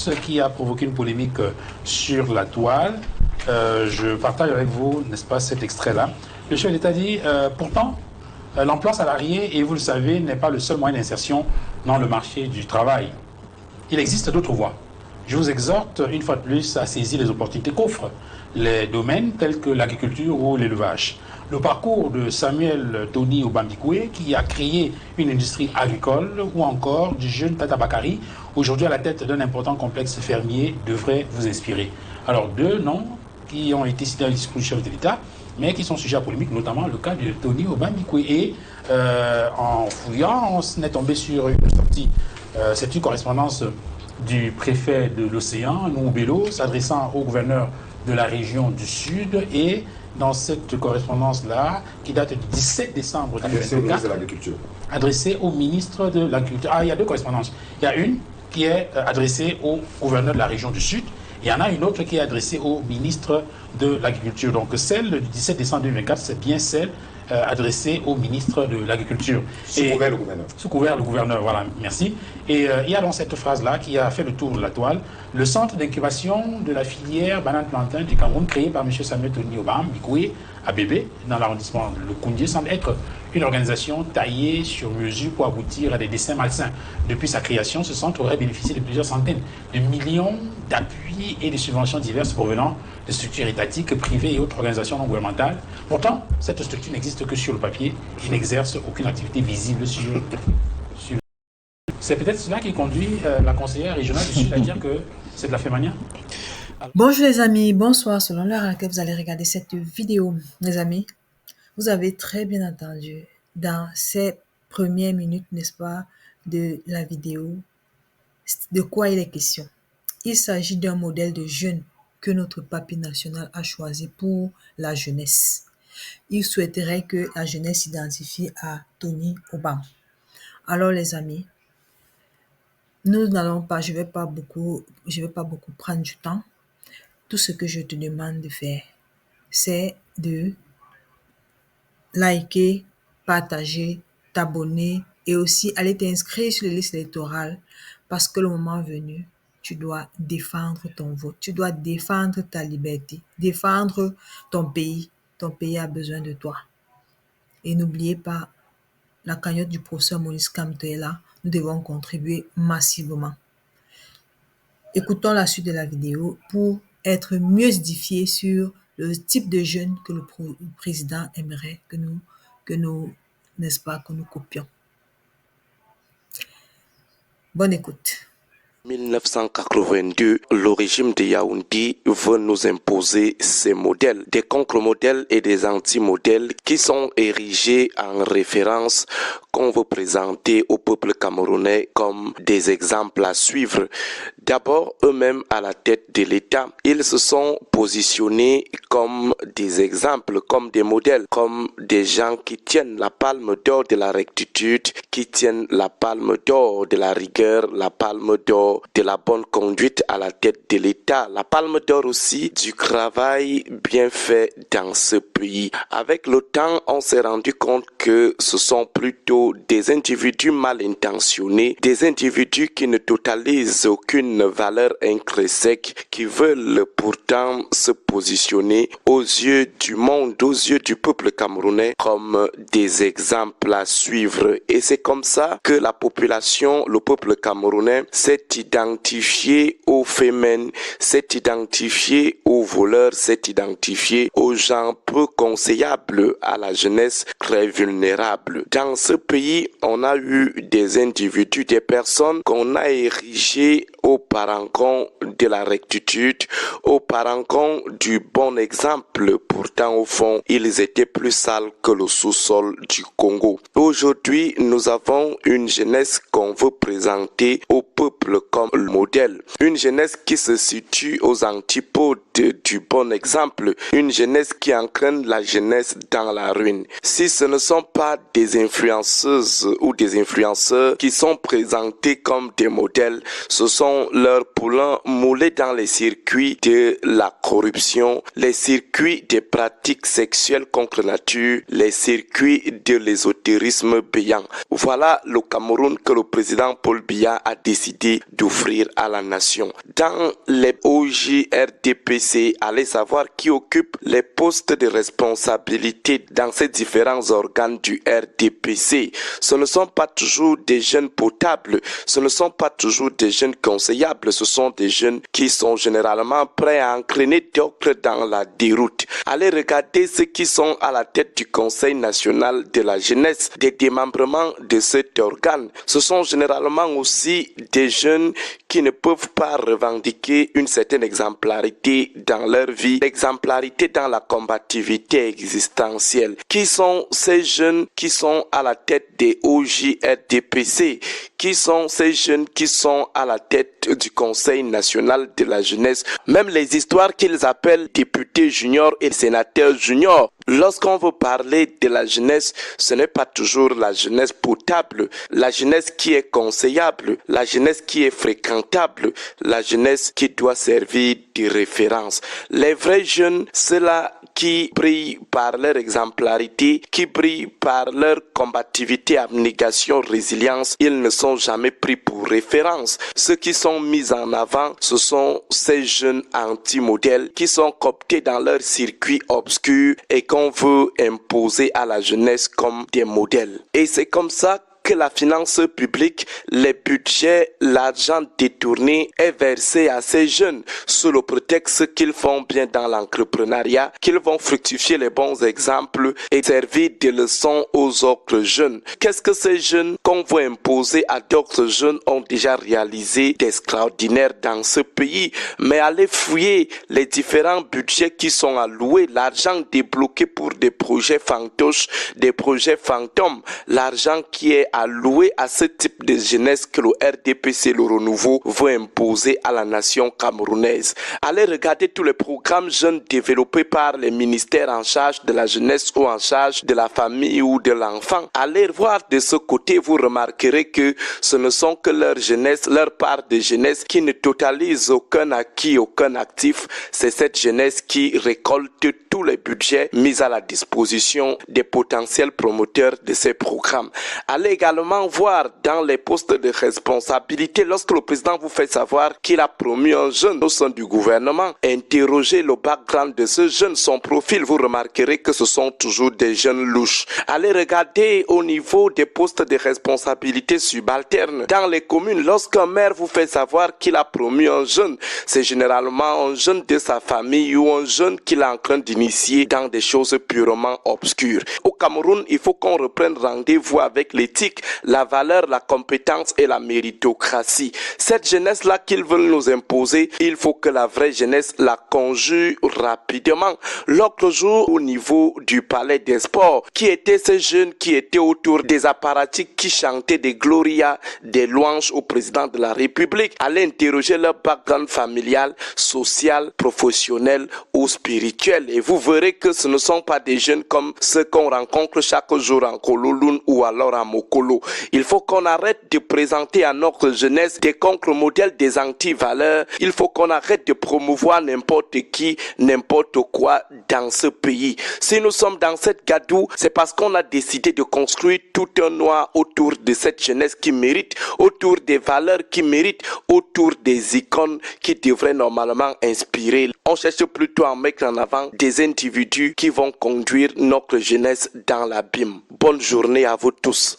annonce qui a provoqué une polémique sur la toile. Je partage avec vous, n'est-ce pas, cet extrait-là. Le chef de l'État dit, pourtant, l'emploi salarié, et vous le savez, n'est pas le seul moyen d'insertion dans le marché du travail. Il existe d'autres voies. Je vous exhorte, une fois de plus, à saisir les opportunités qu'offrent les domaines tels que l'agriculture ou l'élevage. Le parcours de Samuel Tony Obambikwe, qui a créé une industrie agricole, ou encore du jeune Tata Bakari, aujourd'hui à la tête d'un important complexe fermier, devrait vous inspirer. Alors, deux noms qui ont été cités dans le discours du chef de l'État, mais qui sont sujets à polémique, notamment le cas de Tony Obambikwe. Et en fouillant, on est tombé sur une sortie. C'est une correspondance du préfet de l'Océan, Noubelo, s'adressant au gouverneur de la région du Sud. Et dans cette correspondance-là, qui date du 17 décembre 2024, adressée au ministre de l'Agriculture. Ah, il y a deux correspondances. Il y a une qui est adressée au gouverneur de la région du Sud. Il y en a une autre qui est adressée au ministre de l'Agriculture. Donc celle du 17 décembre 2024, c'est bien celle adressée au ministre de l'Agriculture. Sous couvert le gouverneur. Sous couvert le gouverneur, voilà, merci. Et il y a dans cette phrase-là qui a fait le tour de la toile, le centre d'incubation de la filière banane-plantain du Cameroun, créé par M. Samuel Tony Obambikwe à Bébé, dans l'arrondissement de Lokoundé, semble être une organisation taillée sur mesure pour aboutir à des desseins malsains. Depuis sa création, ce centre aurait bénéficié de plusieurs centaines de millions d'appuis et de subventions diverses provenant de structures étatiques, privées et autres organisations non gouvernementales. Pourtant, cette structure n'existe que sur le papier et n'exerce aucune activité visible sur... C'est peut-être cela qui conduit la conseillère régionale du Sud à dire que c'est de la fémania. Bonjour les amis, bonsoir. Selon l'heure à laquelle vous allez regarder cette vidéo, les amis, vous avez très bien entendu dans ces premières minutes, n'est-ce pas, de la vidéo, de quoi il est question. Il s'agit d'un modèle de jeune que notre papier national a choisi pour la jeunesse. Il souhaiterait que la jeunesse s'identifie à Tony Obama. Alors les amis, nous n'allons pas, je vais pas beaucoup prendre du temps. Tout ce que je te demande de faire, c'est de liker, partager, t'abonner et aussi aller t'inscrire sur les listes électorales parce que le moment venu, tu dois défendre ton vote, tu dois défendre ta liberté, défendre ton pays. Ton pays a besoin de toi. Et n'oubliez pas, la cagnotte du professeur Maurice Kamto est là. Nous devons contribuer massivement. Écoutons la suite de la vidéo pour être mieux édifiés sur le type de jeunes que le président aimerait que nous, n'est-ce pas, que nous copions. Bonne écoute. 1982, le régime de Yaoundé veut nous imposer ces modèles, des contre-modèles et des anti-modèles qui sont érigés en référence qu'on veut présenter au peuple camerounais comme des exemples à suivre. D'abord, eux-mêmes à la tête de l'État, ils se sont positionnés comme des exemples, comme des modèles, comme des gens qui tiennent la palme d'or de la rectitude, qui tiennent la palme d'or de la rigueur, la palme d'or de la bonne conduite à la tête de l'État, la palme d'or aussi du travail bien fait dans ce pays. Avec le temps, on s'est rendu compte que ce sont plutôt des individus mal intentionnés, des individus qui ne totalisent aucune valeur intrinsèque, qui veulent pourtant se positionner aux yeux du monde, aux yeux du peuple camerounais comme des exemples à suivre. Et c'est comme ça que la population, le peuple camerounais s'est identifié aux féminin, s'est identifié aux voleurs, s'est identifié aux gens peu conseillables, à la jeunesse très vulnérable. Dans ce pays, on a eu des individus, des personnes qu'on a érigées au parangon de la rectitude, au parangon du bon exemple. Pourtant, au fond, ils étaient plus sales que le sous-sol du Congo. Aujourd'hui, nous avons une jeunesse qu'on veut présenter au peuple comme le modèle. Une jeunesse qui se situe aux antipodes du bon exemple. Une jeunesse jeunesse qui entraîne la jeunesse dans la ruine. Si ce ne sont pas des influenceuses ou des influenceurs qui sont présentés comme des modèles, ce sont leurs poulains moulés dans les circuits de la corruption, les circuits des pratiques sexuelles contre nature, les circuits de l'ésotérisme béant. Voilà le Cameroun que le président Paul Biya a décidé d'offrir à la nation. Dans les OJRDPC, allez savoir qui occupe les postes de responsabilité dans ces différents organes du RDPC. Ce ne sont pas toujours des jeunes potables, ce ne sont pas toujours des jeunes conseillables, ce sont des jeunes qui sont généralement prêts à entraîner d'autres dans la déroute. Allez regarder ceux qui sont à la tête du Conseil national de la jeunesse, des démembrements de cet organe. Ce sont généralement aussi des jeunes qui ne peuvent pas revendiquer une certaine exemplarité dans leur vie, l'exemplarité dans la combativité existentielle. Qui sont ces jeunes qui sont à la tête des OJRDPC? Qui sont ces jeunes qui sont à la tête du Conseil national de la jeunesse? Même les histoires qu'ils appellent députés juniors et sénateurs juniors. Lorsqu'on veut parler de la jeunesse, ce n'est pas toujours la jeunesse potable, la jeunesse qui est conseillable, la jeunesse qui est fréquentable, la jeunesse qui doit servir de référence. Les vrais jeunes, ceux-là qui brillent par leur exemplarité, qui brillent par leur combativité, abnégation, résilience, ils ne sont jamais pris pour référence. Ceux qui sont mis en avant, ce sont ces jeunes anti-modèles qui sont cooptés dans leur circuit obscur et qu'on veut imposer à la jeunesse comme des modèles. Et c'est comme ça que la finance publique, les budgets, l'argent détourné est versé à ces jeunes sous le prétexte qu'ils font bien dans l'entrepreneuriat, qu'ils vont fructifier les bons exemples et servir de leçons aux autres jeunes. Qu'est-ce que ces jeunes qu'on veut imposer à d'autres jeunes ont déjà réalisé d'extraordinaire dans ce pays? Mais allez fouiller les différents budgets qui sont alloués, l'argent débloqué pour des projets fantoches, des projets fantômes, l'argent qui est alloué à ce type de jeunesse que le RDPC, le renouveau, veut imposer à la nation camerounaise. Allez regarder tous les programmes jeunes développés par les ministères en charge de la jeunesse ou en charge de la famille ou de l'enfant. Allez voir de ce côté, vous remarquerez que ce ne sont que leur jeunesse, leur part de jeunesse qui ne totalise aucun acquis, aucun actif. C'est cette jeunesse qui récolte tous les budgets mis à la disposition des potentiels promoteurs de ces programmes. Allez également voir dans les postes de responsabilité, lorsque le président vous fait savoir qu'il a promu un jeune au sein du gouvernement, interrogez le background de ce jeune, son profil, vous remarquerez que ce sont toujours des jeunes louches. Allez regarder au niveau des postes de responsabilité subalternes dans les communes, lorsqu'un maire vous fait savoir qu'il a promu un jeune, c'est généralement un jeune de sa famille ou un jeune qu'il est en train d'initier dans des choses purement obscures. Au Cameroun, il faut qu'on reprenne rendez-vous avec l'éthique, la valeur, la compétence et la méritocratie. Cette jeunesse-là qu'ils veulent nous imposer, il faut que la vraie jeunesse la conjure rapidement. L'autre jour, au niveau du palais des sports, qui étaient ces jeunes qui étaient autour des apparatchiks qui chantaient des glorias, des louanges au président de la République? Allez interroger leur background familial, social, professionnel ou spirituel et vous verrez que ce ne sont pas des jeunes comme ceux qu'on rencontre chaque jour en Kololoun ou alors à Mokolo. Il faut qu'on arrête de présenter à notre jeunesse des contre-modèles, des anti-valeurs. Il faut qu'on arrête de promouvoir n'importe qui, n'importe quoi dans ce pays. Si nous sommes dans cette gadoue, c'est parce qu'on a décidé de construire tout un noir autour de cette jeunesse qui mérite, autour des valeurs qui méritent, autour des icônes qui devraient normalement inspirer. On cherche plutôt à mettre en avant des individus qui vont conduire notre jeunesse dans l'abîme. Bonne journée à vous tous.